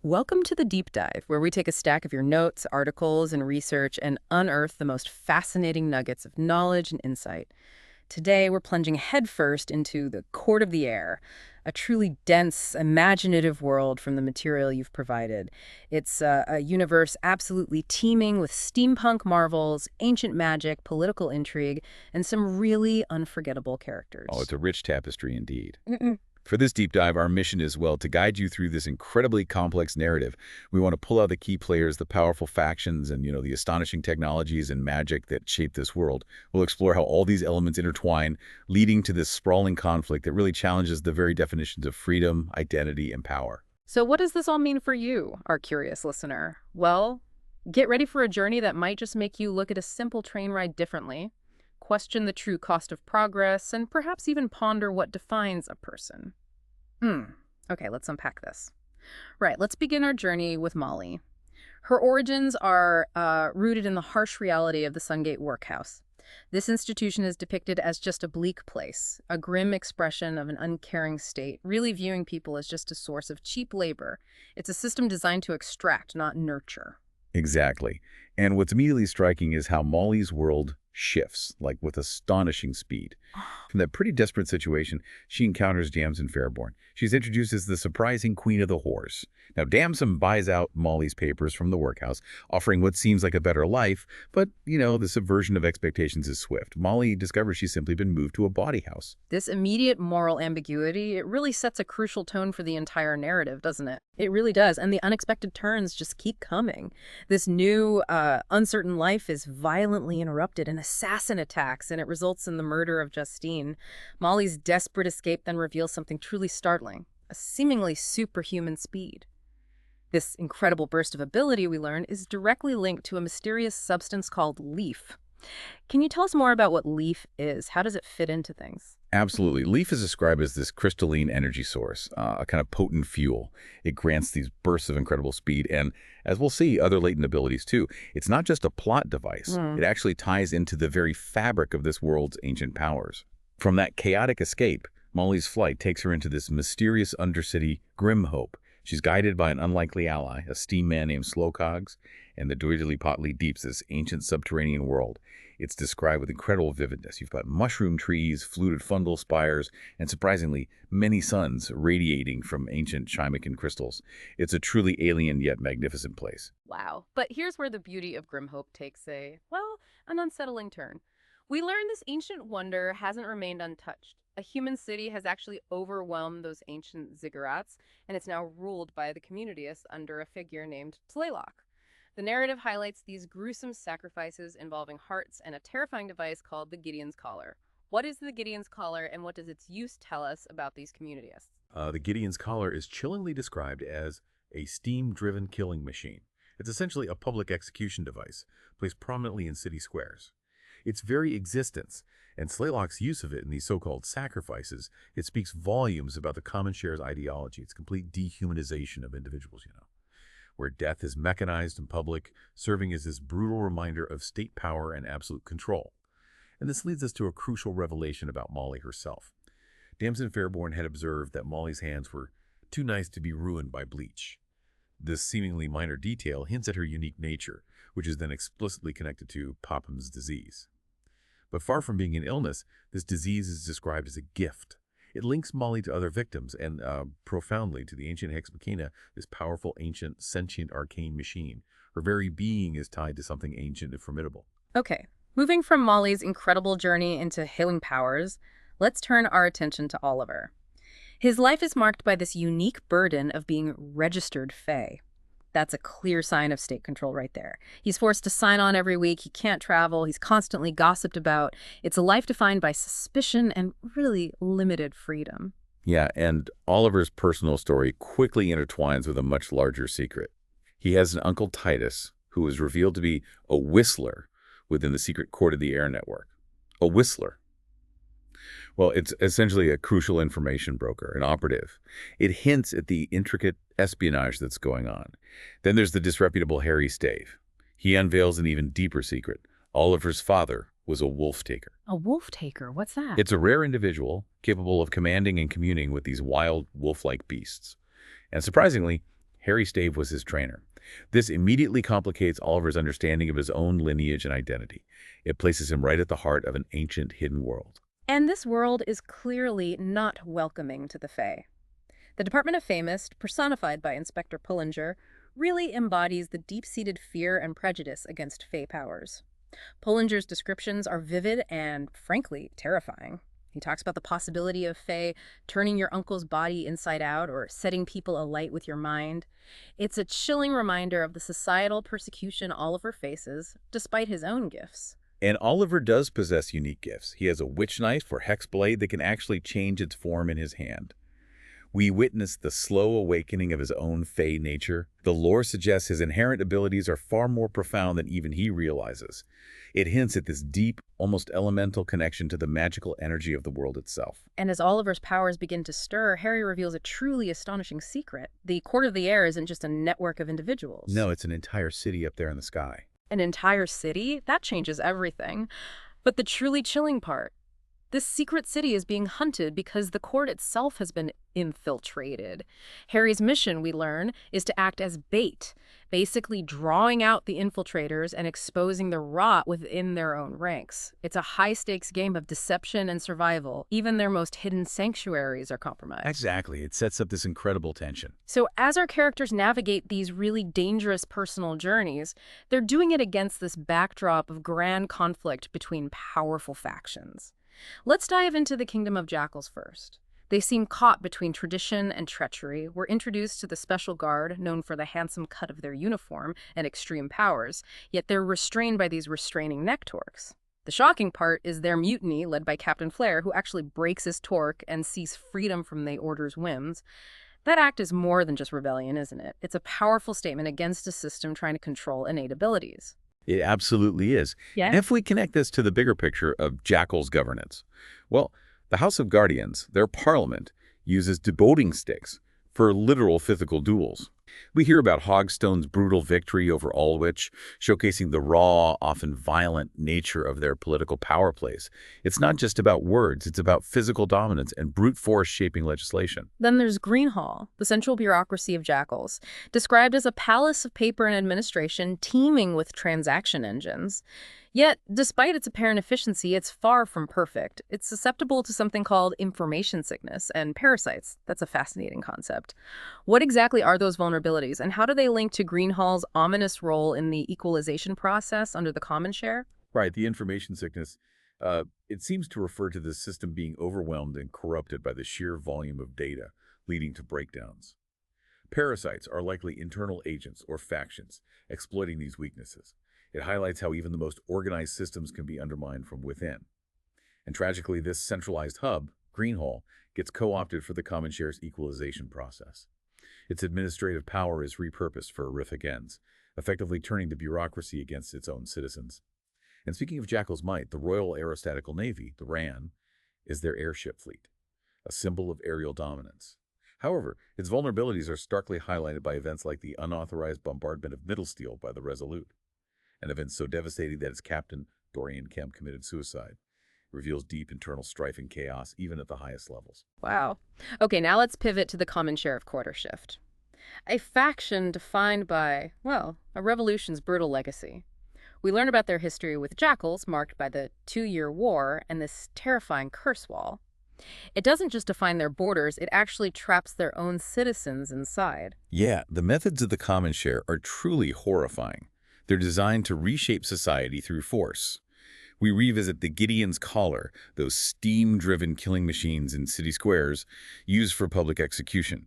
Welcome to the Deep Dive, where we take a stack of your notes, articles, and research and unearth the most fascinating nuggets of knowledge and insight. Today, we're plunging headfirst into the court of the air, a truly dense, imaginative world from the material you've provided. It's a universe absolutely teeming with steampunk marvels, ancient magic, political intrigue, and some really unforgettable Oh, characters. it's a rich tapestry indeed. For this deep dive, our mission is, well, to guide you through this incredibly complex narrative. We want to pull out the key players, the powerful factions, and, the astonishing technologies and magic that shape this world. We'll explore how all these elements intertwine, leading to this sprawling conflict that really challenges the very definitions of freedom, identity, and power. So what does this all mean for you, our curious listener? Well, get ready for a journey that might just make you look at a simple train ride differently, question the true cost of progress, and perhaps even ponder what defines a person. Okay, let's unpack this. Right, let's begin our journey with Molly. Her origins are rooted in the harsh reality of the Sungate Workhouse. This institution is depicted as just a bleak place, a grim expression of an uncaring state, really viewing people as just a source of cheap labor. It's a system designed to extract, not nurture. Exactly. And what's immediately striking is how Molly's world shifts, like with astonishing speed. From that pretty desperate situation, she encounters Damson Fairborn. She's introduced as the surprising queen of the whores. Now, Damson buys out Molly's papers from the workhouse, offering what seems like a better life, but, the subversion of expectations is swift. Molly discovers she's simply been moved to a bawdy house. This immediate moral ambiguity, it really sets a crucial tone for the entire narrative, doesn't it? It really does, and the unexpected turns just keep coming. This new, uncertain life is violently interrupted. An assassin attacks, and it results in the murder of Justine. Molly's desperate escape then reveals something truly startling, a seemingly superhuman speed. This incredible burst of ability, we learn, is directly linked to a mysterious substance called Leaf. Can you tell us more about what Leaf is? How does it fit into things? Absolutely. Leaf is described as this crystalline energy source, a kind of potent fuel. It grants these bursts of incredible speed and, as we'll see, other latent abilities too. It's not just a plot device. It actually ties into the very fabric of this world's ancient powers. From that chaotic escape, Molly's flight takes her into this mysterious undercity Grimhope. She's guided by an unlikely ally, a steam man named Slowcogs, and the Doidly-Potly Deeps, this ancient subterranean world. It's described with incredible vividness. You've got mushroom trees, fluted fundal spires, and surprisingly, many suns radiating from ancient Chymican crystals. It's a truly alien yet magnificent place. Wow. But here's where the beauty of Grimhope takes an unsettling turn. We learn this ancient wonder hasn't remained untouched. A human city has actually overwhelmed those ancient ziggurats, and it's now ruled by the communityists under a figure named Tlaylock. The narrative highlights these gruesome sacrifices involving hearts and a terrifying device called the Gideon's Collar. What is the Gideon's Collar, and what does its use tell us about these communityists? The Gideon's Collar is chillingly described as a steam-driven killing machine. It's essentially a public execution device, placed prominently in city squares. Its very existence, and Slaylock's use of it in these so-called sacrifices, it speaks volumes about the Commonshare's ideology, its complete dehumanization of individuals, where death is mechanized in public, serving as this brutal reminder of state power and absolute control. And this leads us to a crucial revelation about Molly herself. Damson Fairborn had observed that Molly's hands were too nice to be ruined by bleach. This seemingly minor detail hints at her unique nature, which is then explicitly connected to Popham's disease. But far from being an illness, this disease is described as a gift. It links Molly to other victims and, profoundly, to the ancient Hex Machina, this powerful, ancient, sentient, arcane machine. Her very being is tied to something ancient and formidable. Okay, moving from Molly's incredible journey into healing powers, let's turn our attention to Oliver. His life is marked by this unique burden of being registered Fae. That's a clear sign of state control right there. He's forced to sign on every week. He can't travel. He's constantly gossiped about. It's a life defined by suspicion and really limited freedom. Yeah, and Oliver's personal story quickly intertwines with a much larger secret. He has an uncle Titus, who is revealed to be a whistler within the secret court of the air network. A whistler. Well, it's essentially a crucial information broker, an operative. It hints at the intricate espionage that's going on. Then there's the disreputable Harry Stave. He unveils an even deeper secret. Oliver's father was a wolf taker. A wolf taker? What's that? It's a rare individual capable of commanding and communing with these wild wolf-like beasts. And surprisingly, Harry Stave was his trainer. This immediately complicates Oliver's understanding of his own lineage and identity. It places him right at the heart of an ancient, hidden world. And this world is clearly not welcoming to the Fae. The Department of Famist, personified by Inspector Pullinger, really embodies the deep-seated fear and prejudice against Fae powers. Pullinger's descriptions are vivid and, frankly, terrifying. He talks about the possibility of Fae turning your uncle's body inside out or setting people alight with your mind. It's a chilling reminder of the societal persecution Oliver faces, despite his own gifts. And Oliver does possess unique gifts. He has a witch knife or hex blade that can actually change its form in his hand. We witness the slow awakening of his own Fae nature. The lore suggests his inherent abilities are far more profound than even he realizes. It hints at this deep, almost elemental connection to the magical energy of the world itself. And as Oliver's powers begin to stir, Harry reveals a truly astonishing secret. The Court of the Air isn't just a network of individuals. No, it's an entire city up there in the sky. An entire city? That changes everything. But the truly chilling part, this secret city is being hunted because the court itself has been infiltrated. Harry's mission, we learn, is to act as bait, basically drawing out the infiltrators and exposing the rot within their own ranks. It's a high-stakes game of deception and survival. Even their most hidden sanctuaries are compromised. Exactly. It sets up this incredible tension. So as our characters navigate these really dangerous personal journeys, they're doing it against this backdrop of grand conflict between powerful factions. Let's dive into the Kingdom of Jackals first. They seem caught between tradition and treachery. We're introduced to the Special Guard, known for the handsome cut of their uniform and extreme powers, yet they're restrained by these restraining neck torques. The shocking part is their mutiny, led by Captain Flare, who actually breaks his torque and sees freedom from the Order's whims. That act is more than just rebellion, isn't it? It's a powerful statement against a system trying to control innate abilities. It absolutely is. Yeah. And if we connect this to the bigger picture of Jackal's governance, well, the House of Guardians, their parliament, uses deboting sticks for literal physical duels. We hear about Hogstone's brutal victory over Ulwich, showcasing the raw, often violent nature of their political power plays. It's not just about words, it's about physical dominance and brute force shaping legislation. Then there's Greenhall, the central bureaucracy of Jackals, described as a palace of paper and administration teeming with transaction engines. Yet, despite its apparent efficiency, it's far from perfect. It's susceptible to something called information sickness and parasites. That's a fascinating concept. What exactly are those vulnerabilities, and how do they link to Greenhall's ominous role in the equalization process under the Commonshare? Right, the information sickness, it seems to refer to the system being overwhelmed and corrupted by the sheer volume of data, leading to breakdowns. Parasites are likely internal agents or factions exploiting these weaknesses. It highlights how even the most organized systems can be undermined from within. And tragically, this centralized hub, Greenhall, gets co-opted for the Commonshare's equalization process. Its administrative power is repurposed for horrific ends, effectively turning the bureaucracy against its own citizens. And speaking of Jackal's might, the Royal Aerostatical Navy, the RAN, is their airship fleet, a symbol of aerial dominance. However, its vulnerabilities are starkly highlighted by events like the unauthorized bombardment of Middlesteel by the Resolute, an event so devastating that its captain, Dorian Kemp, committed suicide. It reveals deep internal strife and chaos, even at the highest levels. Wow. Okay, now let's pivot to the Commonshare of Quartershift. A faction defined by, well, a revolution's brutal legacy. We learn about their history with Jackals, marked by the 2-year war and this terrifying curse wall. It doesn't just define their borders, it actually traps their own citizens inside. Yeah, the methods of the Commonshare are truly horrifying. They're designed to reshape society through force. We revisit the Gideon's Collar, those steam-driven killing machines in city squares used for public execution.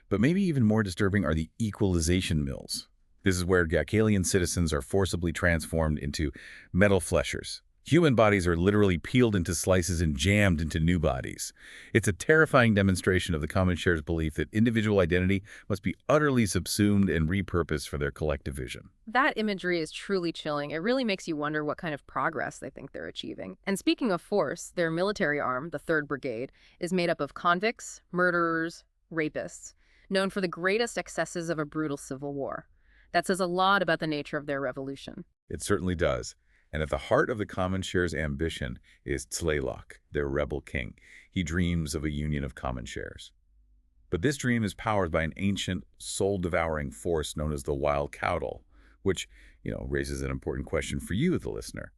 But maybe even more disturbing are the equalization mills. This is where Gacalian citizens are forcibly transformed into metal fleshers. Human bodies are literally peeled into slices and jammed into new bodies. It's a terrifying demonstration of the Commonshare's belief that individual identity must be utterly subsumed and repurposed for their collective vision. That imagery is truly chilling. It really makes you wonder what kind of progress they think they're achieving. And speaking of force, their military arm, the 3rd Brigade, is made up of convicts, murderers, rapists, known for the greatest excesses of a brutal civil war. That says a lot about the nature of their revolution. It certainly does. And at the heart of the Commonshare's ambition is Tlaloc, their rebel king. He dreams of a union of Commonshares. But this dream is powered by an ancient, soul-devouring force known as the Wildcaotyl, which, raises an important question for you, the listener.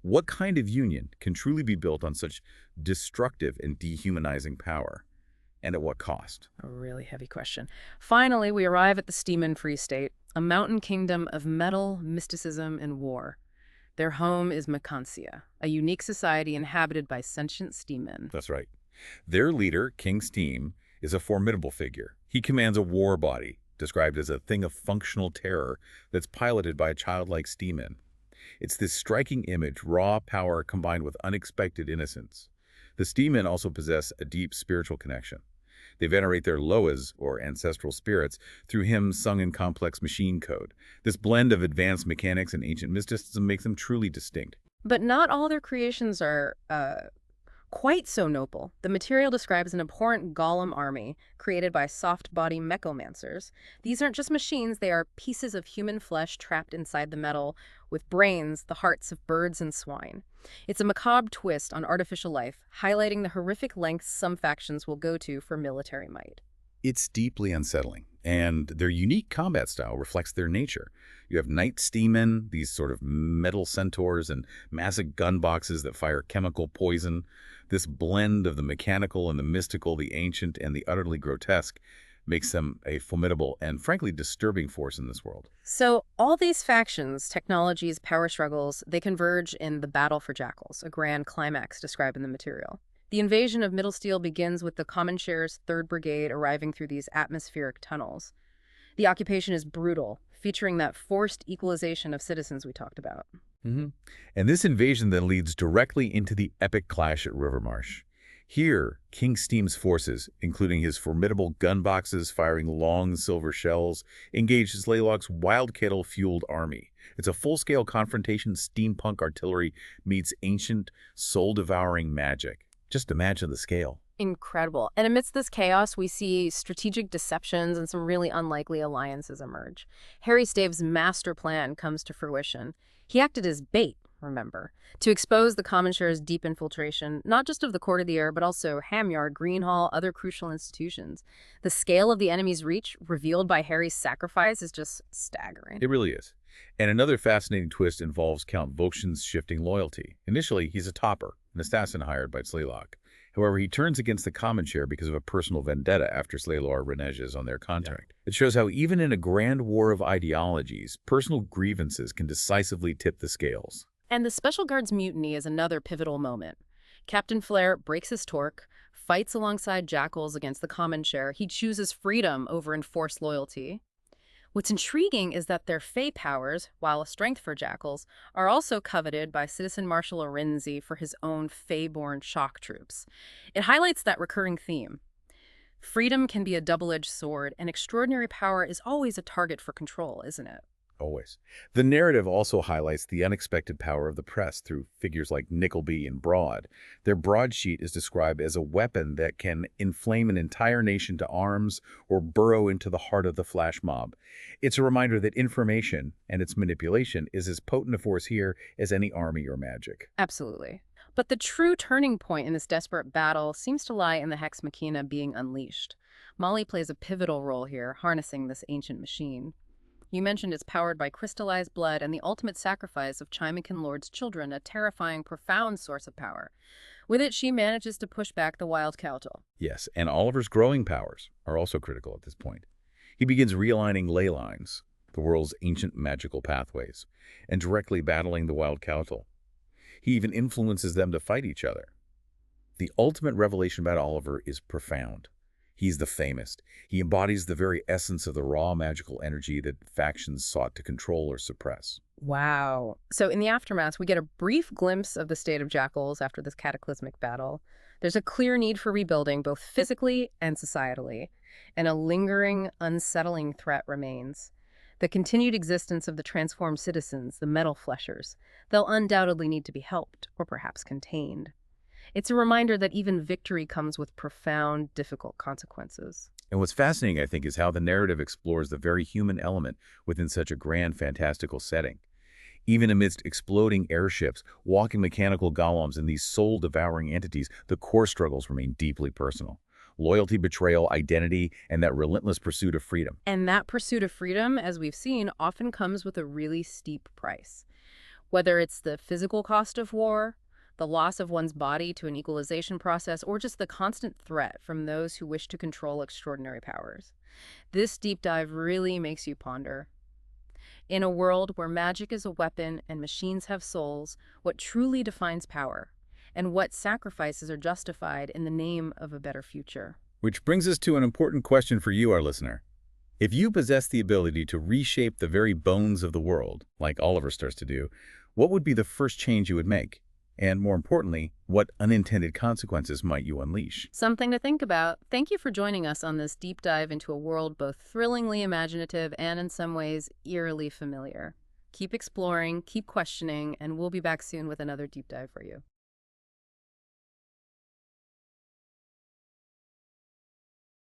What kind of union can truly be built on such destructive and dehumanizing power? And at what cost? A really heavy question. Finally, we arrive at the Steammen Free State, a mountain kingdom of metal, mysticism, and war. Their home is Macancia, a unique society inhabited by sentient steammen. That's right. Their leader, King Steam, is a formidable figure. He commands a war body, described as a thing of functional terror that's piloted by a childlike steamman. It's this striking image, raw power combined with unexpected innocence. The steammen also possess a deep spiritual connection. They venerate their loas, or ancestral spirits, through hymns sung in complex machine code. This blend of advanced mechanics and ancient mysticism makes them truly distinct. But not all their creations are, quite so noble. The material describes an abhorrent golem army created by soft-body mechomancers. These aren't just machines, they are pieces of human flesh trapped inside the metal, with brains, the hearts of birds and swine. It's a macabre twist on artificial life, highlighting the horrific lengths some factions will go to for military might. It's deeply unsettling, and their unique combat style reflects their nature. You have night steammen, these sort of metal centaurs, and massive gun boxes that fire chemical poison. This blend of the mechanical and the mystical, the ancient and the utterly grotesque, makes them a formidable and frankly disturbing force in this world. So all these factions, technologies, power struggles, they converge in the battle for Jackals, a grand climax described in the material. The invasion of Middle Steel begins with the Commonshare's 3rd Brigade arriving through these atmospheric tunnels. The occupation is brutal, featuring that forced equalization of citizens we talked about. And this invasion then leads directly into the epic clash at Rivermarsh. Here, King Steam's forces, including his formidable gun boxes firing long silver shells, engage Slaylock's Wildcaotyl-fueled army. It's a full-scale confrontation. Steampunk artillery meets ancient, soul-devouring magic. Just imagine the scale. Incredible. And amidst this chaos, we see strategic deceptions and some really unlikely alliances emerge. Harry Stave's master plan comes to fruition. He acted as bait, remember, to expose the Commonshare's deep infiltration, not just of the Court of the Air, but also Hamyard, Greenhall, other crucial institutions. The scale of the enemy's reach, revealed by Harry's sacrifice, is just staggering. It really is. And another fascinating twist involves Count Voktion's shifting loyalty. Initially, he's a topper, an assassin hired by Slaylock. However, he turns against the Commonshare because of a personal vendetta after Slaylock reneges on their contract. It shows how even in a grand war of ideologies, personal grievances can decisively tip the scales. And the Special Guard's mutiny is another pivotal moment. Captain Flair breaks his torque, fights alongside Jackals against the Commonshare. He chooses freedom over enforced loyalty. What's intriguing is that their Fey powers, while a strength for Jackals, are also coveted by Citizen Marshal Arinzi for his own Fey-born shock troops. It highlights that recurring theme. Freedom can be a double-edged sword, and extraordinary power is always a target for control, isn't it? Always. The narrative also highlights the unexpected power of the press through figures like Nickleby and Broad. Their broadsheet is described as a weapon that can inflame an entire nation to arms or burrow into the heart of the flash mob. It's a reminder that information and its manipulation is as potent a force here as any army or magic. Absolutely. But the true turning point in this desperate battle seems to lie in the Hex Machina being unleashed. Molly plays a pivotal role here, harnessing this ancient machine. You mentioned it's powered by crystallized blood and the ultimate sacrifice of Chymican Lord's children, a terrifying, profound source of power. With it, she manages to push back the Wildcaotyl. Yes, and Oliver's growing powers are also critical at this point. He begins realigning ley lines, the world's ancient magical pathways, and directly battling the Wildcaotyl. He even influences them to fight each other. The ultimate revelation about Oliver is profound. He's the famous. He embodies the very essence of the raw magical energy that factions sought to control or suppress. Wow. So in the aftermath, we get a brief glimpse of the state of Jackals after this cataclysmic battle. There's a clear need for rebuilding, both physically and societally, and a lingering, unsettling threat remains. The continued existence of the transformed citizens, the metal fleshers, they'll undoubtedly need to be helped, or perhaps contained. It's a reminder that even victory comes with profound, difficult consequences. And what's fascinating, I think, is how the narrative explores the very human element within such a grand, fantastical setting. Even amidst exploding airships, walking mechanical golems, and these soul-devouring entities, the core struggles remain deeply personal. loyalty, betrayal, identity, and that relentless pursuit of freedom. And that pursuit of freedom, as we've seen, often comes with a really steep price. Whether it's the physical cost of war, the loss of one's body to an equalization process, or just the constant threat from those who wish to control extraordinary powers. This deep dive really makes you ponder. In a world where magic is a weapon and machines have souls, what truly defines power? And what sacrifices are justified in the name of a better future? Which brings us to an important question for you, our listener. If you possess the ability to reshape the very bones of the world, like Oliver starts to do, what would be the first change you would make? And more importantly, what unintended consequences might you unleash? Something to think about. Thank you for joining us on this deep dive into a world both thrillingly imaginative and in some ways eerily familiar. Keep exploring, keep questioning, and we'll be back soon with another deep dive for you.